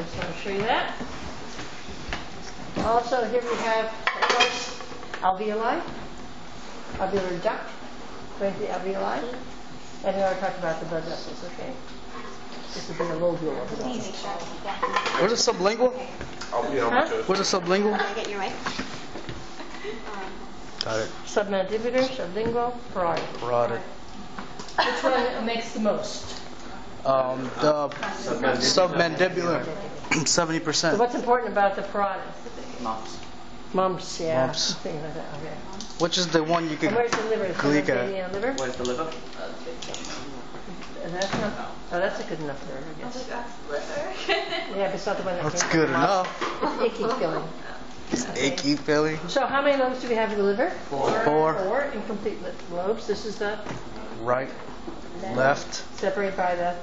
just want to show you that. Also, here we have, of course, alveoli, alveolar duct, right, the alveoli. And we already talked about the blood vessels, okay? This would be the lobule of the lungs. Where's the sublingual? Huh? Where's the sublingual? Can I get your mic? Got it. Submandibular, sublingual, parotid. Parotid. Which one makes the most? The submandibular, 70%. So what's important about the parotid? Mumps. Mumps, yeah. Mumps. Things like that, okay. Which is the one you can And where's the liver? Is click there at? any liver? Where's the liver? And that's not, oh, that's a good enough liver, I guess. Yeah, but it's not the one that That's came good from the mouth. enough. It's icky feeling. Achy feeling. So how many lobes do we have in the liver? Four. Four incomplete lobes. This is the Right, left, separated by the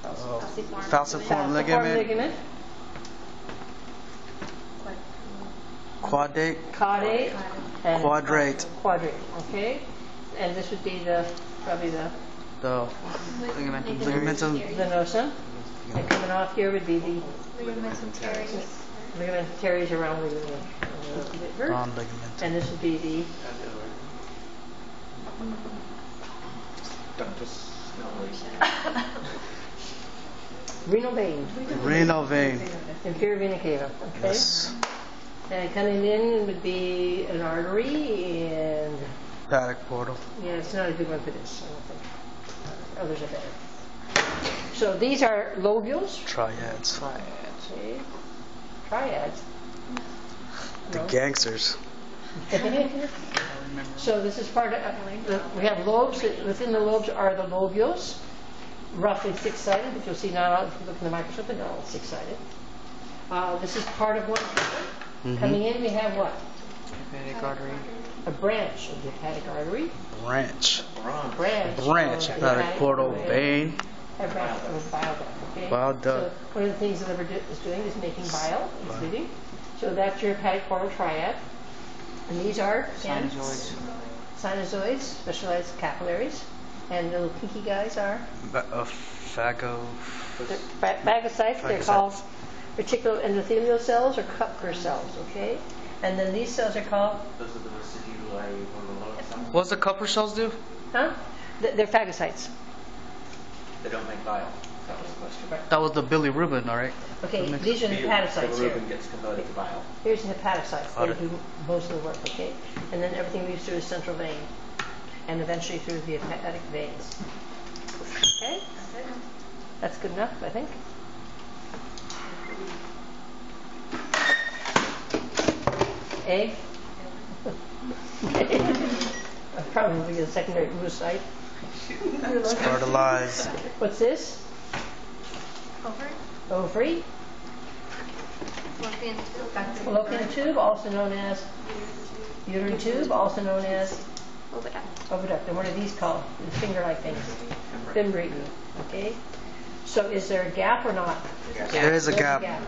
falciform falciform ligament, caudate, caudate, and quadrate, quadrate. Okay, and this would be the probably the the ligamentum venosa. And coming off here would be the Ligamentum teres. ligament teres around the liver. ligament. And this would be the renal vein, Renal vein. inferior vena cava. Okay. Yes. And coming in would be an artery, and Hepatic portal. yeah, it's not a good one for this, I don't think. Others are better. So these are lobules. Triads. Triads, eh? Triads. The No. gangsters. So this is part of, we have lobes. Within the lobes are the lobules, roughly six-sided, but you'll see now if you look in the microscope, they're all six-sided. This is part of one. Coming in, we have what? Hepatic artery. A branch of the hepatic artery. Branch. Branch. Hepatic portal vein. A branch of bile duct. Okay? Bile duct. So one of the things the liver is doing is making bile. It's leaving. So that's your hepatic portal triad. And these are Sinusoids. sinusoids, specialized capillaries. And the little pinky guys are phagocytes. They're called reticular endothelial cells or Kupfer cells, okay? And then these cells are called, Those are the residui or What's the Kupfer cells do? huh? They're phagocytes. They don't make bile. That was the question. That was the bilirubin, all right? Okay, these are the hepatocytes here. Bilirubin gets converted to bile. Here's the hepatocytes. Got They it. do most of the work, okay? And then everything moves through the central vein and eventually through the hepatic veins. Okay? That's good enough, I think. Egg. Probably a secondary oocyte. It's fertilized. What's this? Ovary. Ovary. Fallopian tube. Fallopian tube, also known as uterine tube, also known as Oviduct. oviduct. And what are these called? The finger-like things. Fimbriae. Okay. So is there a gap or not? There is a There's gap.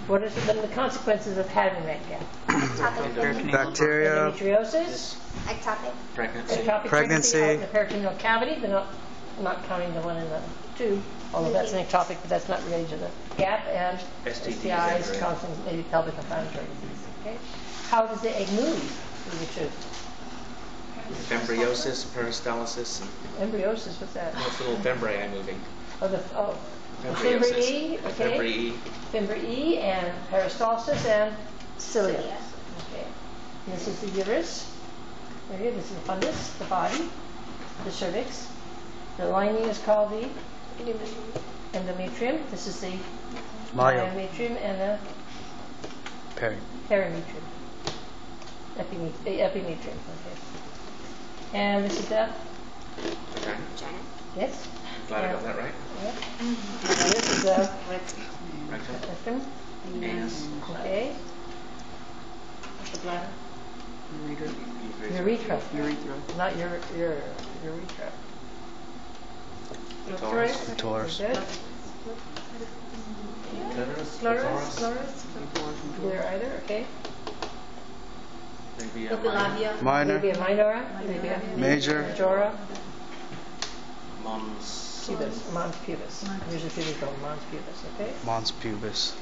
What are then the consequences of having that gap? Bacteria, Endometriosis, Ectopic. Pregnancy. ectopic Pregnancy. out in the peritoneal cavity, but not counting the one in the tube, although that's an ectopic, but that's not related to the gap, and STDs, STIs, causing maybe pelvic inflammatory disease. Okay. How does the egg move through the tube? Embryosis, peristalsis, and Embryosis, what's that? most little fimbriae moving. The Embryosis. fimbriae, okay. Fimbriae. Fimbriae and peristalsis and cilia. Okay. This is the uterus. Right here, this is the fundus, the body, the cervix. The lining is called the endometrium. This is the myometrium and the perimetrium. Epimetrium. Okay. And this is the Okay. yes. Glad I got that right. Yeah. And this is the Rectum. rectum. Anus. Okay. The bladder. Urethra. Urethra. Not your urethra. Clitoris. Clitoris. Good. Clitoris. Clitoris. Clitoris. Either, okay. Maybe Labia. minor, Maybe a minora. Maybe a major, majora. Mons. Pubis. Mons pubis. Here's a pubis called mons pubis, okay? mons pubis.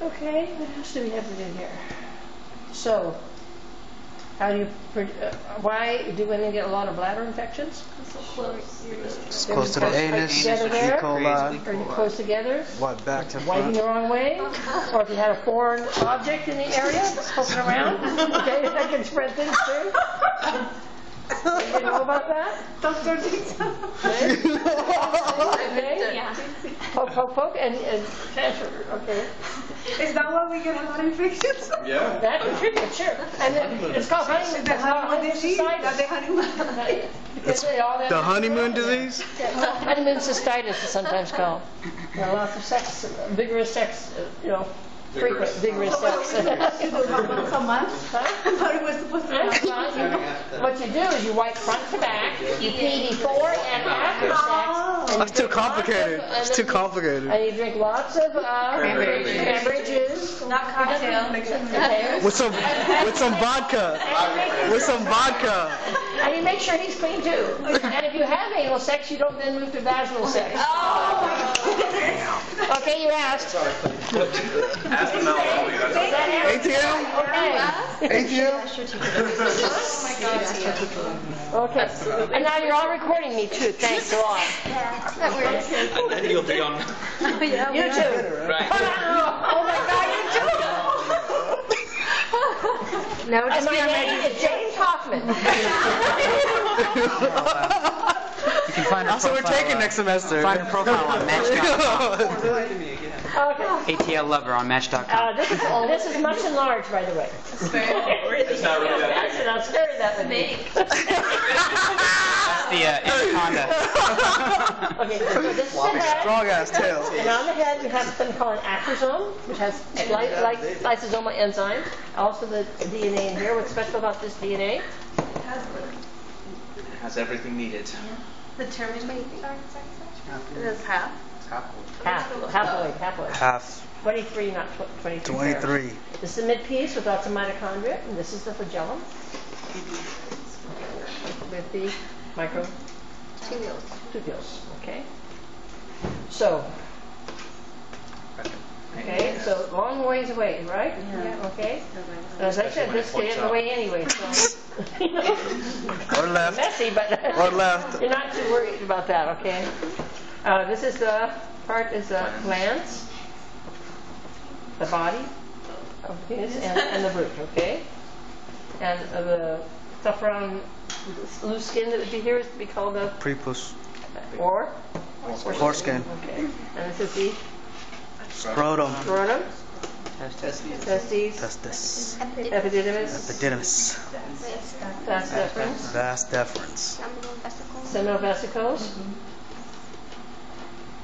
Okay, what else do we have to do here? So, how do you, why do women get a lot of bladder infections? It's close to the anus, Together E. there? coli. Are you close together? What, back to Wiping front? the wrong way? Or if you had a foreign object in the area poking around? Okay, that can spread things too. You didn't know about that? Don't think so. Okay. Yeah. Poke, poke, poke, and transfer, okay. Is that why we get a lot of infections? Yeah. That contributes, sure. And then it's called honeymoon. The honeymoon disease? cystitis. The honeymoon. Because they all have- The honeymoon disease? Honeymoon cystitis is sometimes called. There are lots of sex, vigorous sex, frequent vigorous sex. So much? Huh? I thought it was supposed to be. What you do is you wipe front to back, you pee before and after sex. and That's you too drink lots of- complicated. and It's then too you- complicated. And you drink lots of cranberry juice. Not cocktail. Okay. With some vodka. With some vodka. And you make sure he's clean too. And if you have anal sex, you don't then move to vaginal sex. Okay, you asked. Ask them out. ATM? Okay. ATM? Okay. And now you're all recording me too. Thanks a lot. And then you'll be on. You too. Right. Oh my God, you too. No, And my name is James Hoffman. You can find That's what we're taking next semester. Find her profile on Match.com. Okay. ATL Lover on Match.com. This is much enlarged, by the way. It's not really that That's big. not scary that would be. That's the Anaconda. Okay, so this is the head. Strong ass tail. And on the head, we have something called an acrosome, which has like lysosomal enzyme. Also the DNA in here. What's special about this DNA? It has everything needed. The term is what? It is half. Haploid. Half. 23, not 22. 23. This is the mid-piece with lots of mitochondria, and this is the flagellum with the microtubules. Okay. So, long ways away, right? Yeah. Okay. As I said, this stay in the way anyway. So, Or left. messy, but Or left. you're not too worried about that. Okay. This is the part is the glands, the body of the penis, and the root. Okay. And the stuff around loose skin that would be here is to be called the Prepuce. foreskin. Foreskin. Okay. And this is the Scrotum. scrotum, Testes. testes, Testis. epididymis, Epididymis. vas deferens, Vas deferens. seminal vesicles.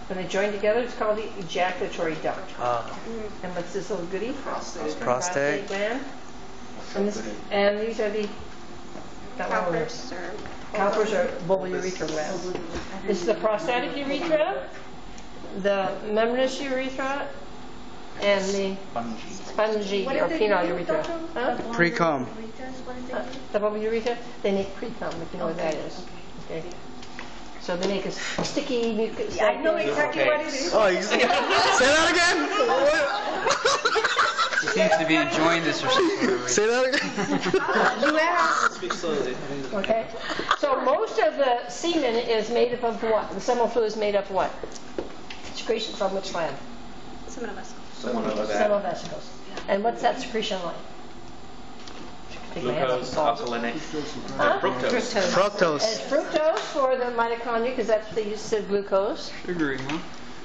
When they join together, it's called the ejaculatory duct. And what's this little goodie? Prostate. gland. And these are the Calipers calipers or bulbourethral glands. This is the prostatic urethra, the membranous urethra, and the spongy or penile urethra. Huh? Pre-cum. The bulbar urethra, they make pre-cum, if you know what that is. Okay. So they make a sticky mucus. I know exactly what it is. Oh, you say that again? He seems to be enjoying this or something. Say that again? You asked. Speak slowly. Okay. So most of the semen is made up of what? The seminal fluid is made up of what? Secretion from which gland? Seminal vesicles. Seminal vesicles. And what's that secretion like? Glucose, alkalinity, fructose. And Fructose. it's fructose for the mitochondria because that's what they use to buglukose. Sugary, huh?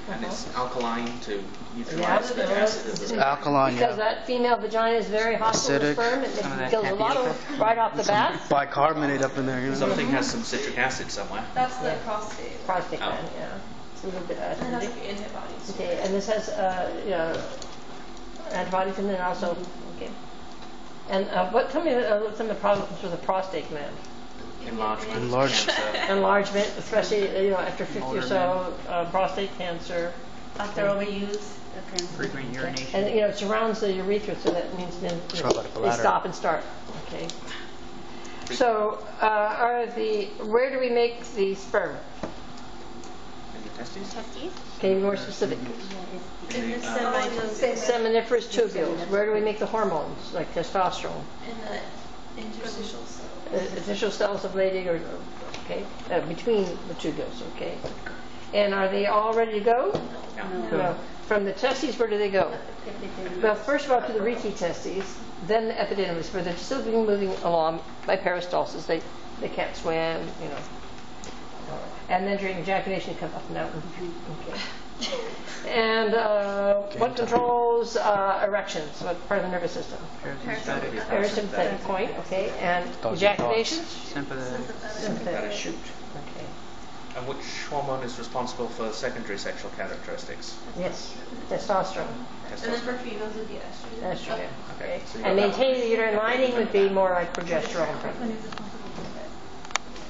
And it's alkaline to Yeah, neutralize the acid of the Alkaline, because yeah. that female vagina is very hostile to Acidic. sperm and Some of it that kills a lot of them right off the bat. Bicarbonate up in there, you know? Something has some citric acid somewhere. That's the prostate. Prostate Oh. gland, yeah. It's a little bit acidic. Antibodies. Okay, and this has antibodies and then also, okay. And tell me some of the problems with the prostate gland. Enlargement. Enlarged. cancer. Enlargement, especially after 50 or so, prostate cancer. After overuse. Frequent urination. And it surrounds the urethra, so that means then Sort of like a they bladder. stop and start. Okay. So, where do we make the sperm? In the Testes? Can you be more specific? In the Seminiferous tubules. Where do we make the hormones, like testosterone? in the interstitial cells. Interstitial cells of lady, or okay, between the tubules. Okay. And are they all ready to go? No. From the testes, where do they go? Well, first of all, to the rete testes, then the epididymis, where they're still being moving along by peristalsis. They can't swim, you know. And then during ejaculation, they come up and out. Okay. And what controls erections? What part of the nervous system? Parasympathetic point. Okay. And ejaculations? Sympathetic. Sympathetic. Shoot. Okay. And which hormone is responsible for secondary sexual characteristics? Yes. Testosterone. And then for females would be estrogen. Estrogen. Okay. So you And got that maintaining the uterine lining would be more like progesterone.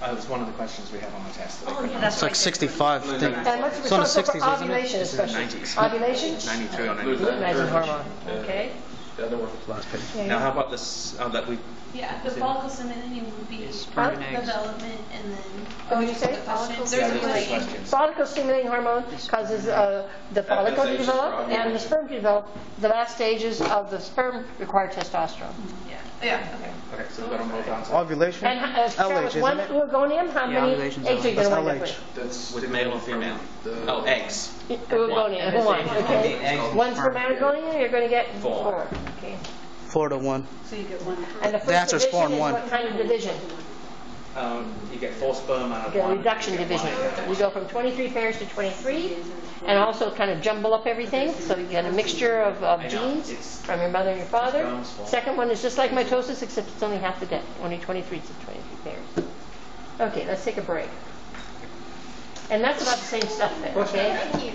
That was one of the questions we have on the test. That I couldn't It's like 65. I think. And what's It's on the responsible for 60s, isn't it? ovulation, This is the especially? 90s. Ovulation? 93 or 94. Luteinizing hormone. Okay. The other one. Last page. Now, how about this? That we. Yeah, the follicle stimulating would be Sperm and eggs. development, and then. What did you say? The question. Follicle There's Yeah, a those are the question. questions. Follicle stimulating hormone causes the follicle to develop and the sperm to develop. The last stages of the sperm require testosterone. Yeah. Okay, so we've got them both answered. Ovulation? And LH, with one isn't it? oogonium, how Yeah, many ovulation's eggs are you going to wind up LH. with? That's with male and female. Oh, eggs. Oogonium, one, okay. Eggs. One spermatogonium, you're going to get 4. 4. Okay. 4 to 1. And the The first answer's 4 division and is 1. what kind of division? You get 4 sperm out of Okay, 1. reduction you get division. 1. We go from 23 pairs to 23, and also kind of jumble up everything, so you get a mixture of genes from your mother and your father. sperm's fault. Second one is just like mitosis, except it's only half the day, only 23 to 23 pairs. Okay, let's take a break. And that's about the same stuff then, okay?